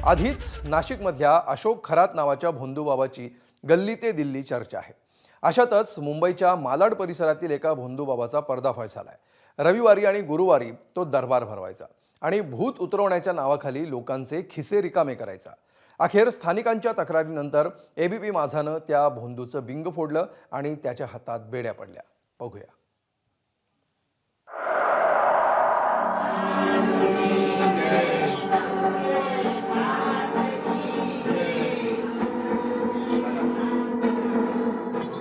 आधीच नाशिकमधल्या अशोक खरात नावाच्या भोंदूबाबाची गल्ली ते दिल्ली चर्चा आहे। अशातच मुंबईच्या मालाड परिसरातील एका भोंदूबाबाचा पर्दाफाश झालाय। रविवारी आणि गुरुवारी तो दरबार भरवायचा आणि भूत उतरवण्याच्या नावाखाली लोकांचे खिसे रिकामे करायचा। अखेर स्थानिकांच्या तक्रारीनंतर एबीपी माझानं त्या भोंदूचं बिंग फोडलं आणि त्याच्या हातात बेड्या पडल्या। बघूया।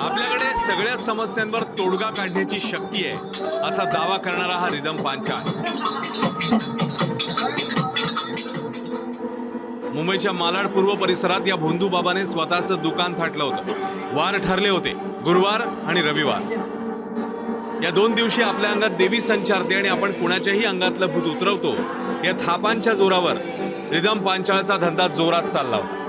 आपल्याकडे सगळ्या समस्यांवर तोडगा काढण्याची शक्ती आहे असा दावा करणारा हा रिदम पांचाळ मुंबईच्या मालाड पूर्व परिसरात या भोंदू बाबाने स्वतःचं दुकान थाटलं होतं। वार ठरले होते गुरुवार आणि रविवार। या दोन दिवशी आपल्या अंगात देवी संचारते आणि आपण कुणाच्याही अंगातलं भूत उतरवतो या थापांच्या जोरावर रिदम पांचाळचा धंदा जोरात चालला होता।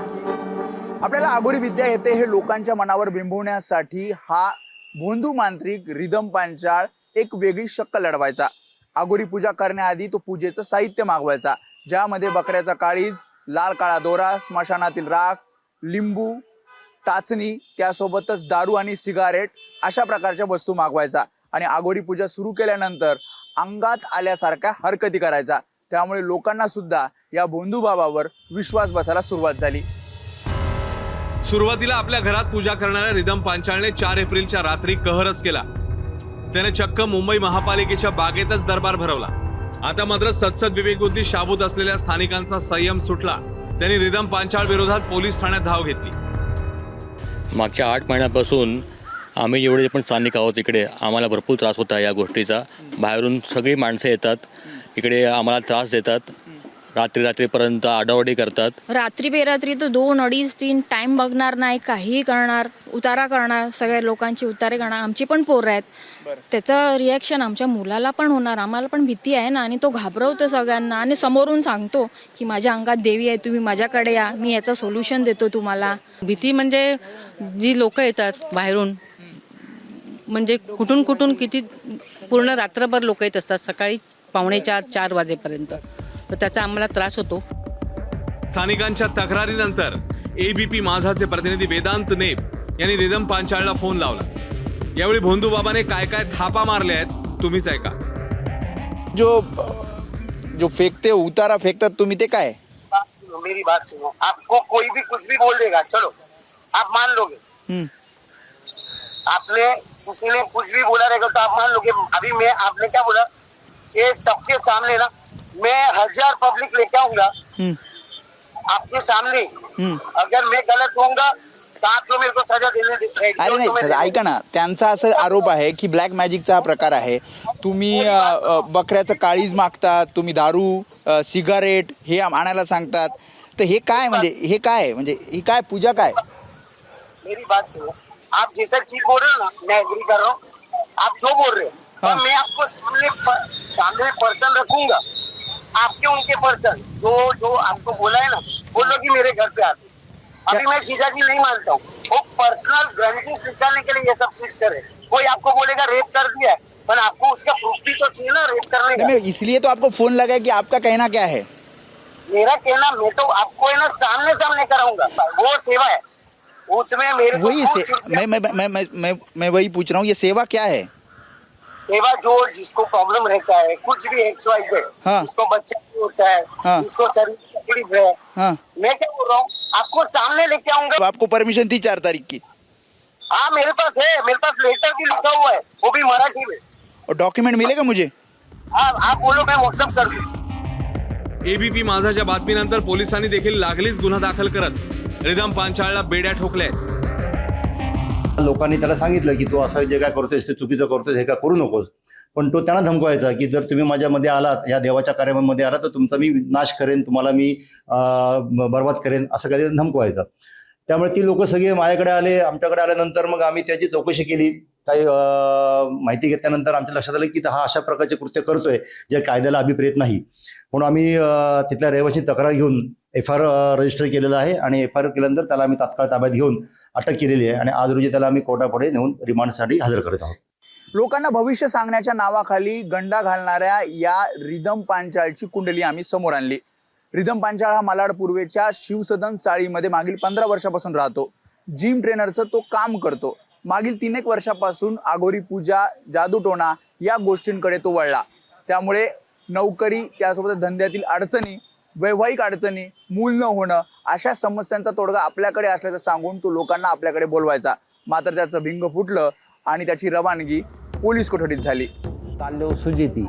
आपल्याला आगोरी विद्या येते हे लोकांच्या मनावर बिंबवण्यासाठी हा भोंदू मांत्रिक रिदम पांचाळ एक वेगळी शक्कल लढवायचा। आगोरी पूजा करण्याआधी तो पूजेचं साहित्य मागवायचा, ज्यामध्ये बकऱ्याचा काळीज, लाल काळा दोरा, स्मशानातील राख, लिंबू, टाचणी, त्यासोबतच दारू आणि सिगारेट अशा प्रकारच्या वस्तू मागवायचा आणि आगोरी पूजा सुरू केल्यानंतर अंगात आल्यासारख्या हरकती करायचा। त्यामुळे लोकांना सुद्धा या भोंदू बाबावर विश्वास बसायला सुरुवात झाली। सुरुवातीला आपल्या घरात पूजा करणाऱ्या रिदम पांचाळने 4 एप्रिलच्या रात्री कहरच केला। त्याने चक्क मुंबई महापालिकेच्या बागेतच दरबार भरवला। आता मात्र सदसद विवेकबुद्धी शाबूत असलेल्या स्थानिकांचा संयम सुटला। त्यांनी रिदम पांचाळ विरोधात पोलीस ठाण्यात धाव घेतली। मागच्या 8 महिन्यापासून आम्ही जेवढे पण स्थानिक आहोत इकडे आम्हाला भरपूर त्रास होता या गोष्टीचा। बाहेरून सगळी माणसं येतात, इकडे आम्हाला त्रास देतात, रात्रीपर्यंत आडावडी करतात। रात्री बेरात्री तर 2, 2.5, 3 टाइम बघणार नाही, काही करणार, उतारा करणार, सगळ्या लोकांची उतारे करणार। आमची पण पोरं आहेत, त्याचं रिॲक्शन आमच्या मुलाला पण होणार, आम्हाला पण भीती आहे ना। आणि तो घाबरवतो सगळ्यांना आणि समोरून सांगतो की माझ्या अंगात देवी आहे, तुम्ही माझ्याकडे या, मी याचं सोल्युशन देतो तुम्हाला। भीती म्हणजे जी लोक येतात बाहेरून, म्हणजे कुठून किती पूर्ण रात्रभर लोक येत असतात, सकाळी 3:45-4 वाजेपर्यंत, तर त्याचा आम्हाला त्रास होतो। स्थानिकांच्या तक्रारीनंतर एबीपी माझाचे प्रतिनिधी वेदांत नेब यांनी रिदम पांचाळला फोन लावला। यावेळी भोंदू बाबाने काय काय थापा मारले आहेत तुम्हीच ऐका। जो फेंकते उतारा फेंकतात तुम्ही, ते काय? मेरी बात सुनो, आपको कोई भी कुछ भी बोल देगा, चलो आप मान लोगे। आपने किसी ने कुछ भी बोला रहेगा तो आप मान लोगे। अभी मैं आपने क्या बोला, ये सबके सामने ना मैं 1000 पब्लिक लेके आऊंगा आपके सामने। अगर मैं गलत होऊंगा तो आप तो मेरे को सजा देने देते। अरे नाही सर, ऐका ना, त्यांचा असं आरोप आहे की ब्लॅक मॅजिकचा हा प्रकार आहे। तुम्ही बकऱ्याचं काळीज मागतात, तुम्ही दारू, सिगारेट हे आणायला सांगतात, तर हे काय म्हणजे हे काय पूजा काय? मेरी बात सुनो, आप जैसा चीज बोल रहे हो ना, मैं एग्री कर रहा हूँ, आप जो बोल रहे हो। तो मैं आपको सामने पर्सन रखूंगा, आपके उनके पर्सन जो आपको बोला है ना, वो लोग ही मेरे घर पे आते। अभी मैं जीजाजी नहीं मानता हूँ, वो पर्सनल ग्रंथिस निकालने के लिए ये सब चीज करे। कोई आपको बोलेगा रेप कर दिया है, पर आपको उसका प्रूफ भी तो चाहिए ना रेप करने का। इसलिए तो आपको फोन लगा कि आपका कहना क्या है? मेरा कहना, मैं तो आपको है ना सामने कराऊंगा, वो सेवा है, उसमें मेरे वही मैं वही पूछ रहा हूँ, ये सेवा क्या है? सेवा जो जिसको प्रॉब्लम रहता है, कुछ भी XYZ, जिसको बच्चा नहीं होता है, जिसको शरीर में तकलीफ है, मैं क्या बोल रहा हूँ, आपको सामने लेके आऊंगा। आपको परमिशन थी 4 तारीख की? हाँ मेरे पास है, मेरे पास लेटर भी लिखा हुआ है, वो भी मराठी में। और डॉक्यूमेंट मिलेगा मुझे? हाँ आप बोलो, मैं व्हाट्सअप कर दूँ। एबीपी माझाच्या बातमीनंतर पोलिसांनी देखील लागलीच गुन्हा दाखल करत रिदम पांचाळला बेड्या ठोकल्या आहेत। लोकांनी त्याला सांगितलं की तू असं जे काय करतोयस ते चुकीचं करतोयस, हे काय करू नकोस। पण तो त्यांना धमकवायचा की जर तुम्ही माझ्यामध्ये आलात, या देवाच्या कार्यामध्ये आलात, तर तुमचा मी नाश करेन, तुम्हाला मी बर्बाद करेन, असं काही धमकवायचं। त्यामुळे ती लोक सगळे माझ्याकडे आले। आमच्याकडे आल्यानंतर मग आम्ही त्याची चौकशी केली। काही माहिती घेतल्यानंतर आमच्या लक्षात आलं की हा अशा प्रकारचे कृत्य करतोय जे कायद्याला अभिप्रेत नाही। म्हणून आम्ही तिथल्या रहिवाशी तक्रार घेऊन FIR रजिस्टर केलेला आहे आणि FIR केल्यानंतर त्याला आम्ही तात्काळ ताब्यात घेऊन अटक केलेली आहे आणि आज रोजी त्याला आम्ही कोर्टापुढे नेऊन रिमांडसाठी हजर करत आहोत। लोकांना भविष्य सांगण्याच्या नावाखाली गंडा घालणाऱ्या या रिदम पांचाळची कुंडली आम्ही समोर आणली। रिदम पांचाळ हा मालाड पूर्वेच्या शिवसदन चाळीमध्ये मागील 15 वर्षापासून राहतो. जिम ट्रेनरचं तो काम करतो. मागील 3-1 वर्षापासून आघोरी पूजा, जादूटोणा या गोष्टींकडे तो वळला. त्यामुळे नोकरी, त्यासोबत धंद्यातील अडचणी, वैवाहिक अडचणी, मूल न होणं अशा समस्यांचा तोडगा आपल्याकडे असल्याचं सांगून तो लोकांना आपल्याकडे बोलवायचा. मात्र त्याचं भिंग फुटलं आणि त्याची रवानगी पोलीस कोठडीत झाली. चाललो सुजेती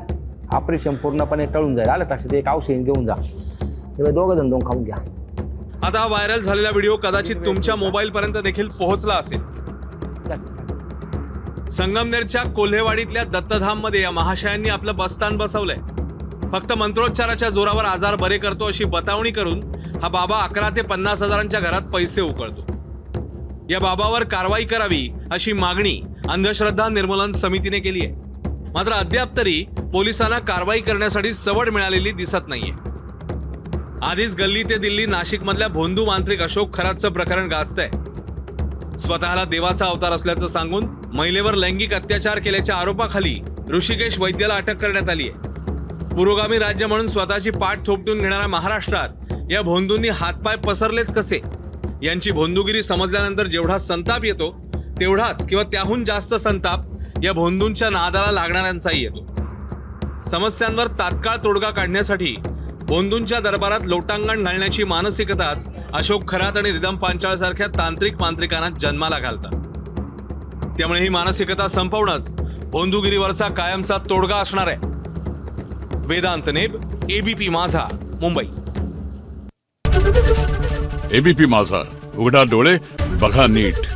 ऑपरेशन पूर्णपणे टळून जाईल. आलं टाशी एक औषध घेऊन जा, तेव्हा दोघं जण दोन खाऊन घ्या. आता हा व्हायरल झालेला व्हिडिओ कदाचित तुमच्या मोबाईल पर्यंत देखील पोहोचला असेल. संगमनेरच्या कोल्हेवाडीतल्या दत्तधाम मध्ये या महाशयांनी आपलं बस्तान बसवलंय. फक्त मंत्रोच्चाराच्या जोरावर आजार बरे करतो अशी बतावणी करून हा बाबा 11 ते 50 हजारांच्या घरात पैसे उकळतो. या बाबावर कारवाई करावी अशी मागणी अंधश्रद्धा निर्मूलन समितीने केली आहे. मात्र अद्याप तरी पोलिसांना कारवाई करण्यासाठी सवड मिळालेली दिसत नाहीये. आधीच गल्ली ते दिल्ली नाशिक मधल्या भोंदू मांत्रिक अशोक खरातचं प्रकरण गाजतंय. स्वतःला देवाचा अवतार असल्याचं सांगून महिलेवर लैंगिक अत्याचार केल्याच्या आरोपाखाली ऋषिकेश वैद्याला अटक करण्यात आली आहे. पुरोगामी राज्य म्हणून स्वतःची पाठ थोपटून घेणाऱ्या महाराष्ट्रात या भोंदूंनी हातपाय पसरलेच कसे? यांची भोंदूगिरी समजल्यानंतर जेवढा संताप येतो तेवढाच किंवा त्याहून जास्त संताप या भोंदूंच्या नादाला लागणाऱ्यांचाही येतो. समस्यांवर तात्काळ तोडगा काढण्यासाठी भोंदूंच्या दरबारात लोटांगण घालण्याची मानसिकताच अशोक खरात आणि रिदम पांचाळ सारख्या तांत्रिक मांत्रिकांना जन्माला घालतात. त्यामुळे ही मानसिकता संपवणंच भोंदूगिरीवरचा कायमचा तोडगा असणार आहे. वेदांत नेब, एबीपी माझा, मुंबई. एबीपी माझा, उघडा डोळे बघा नीट.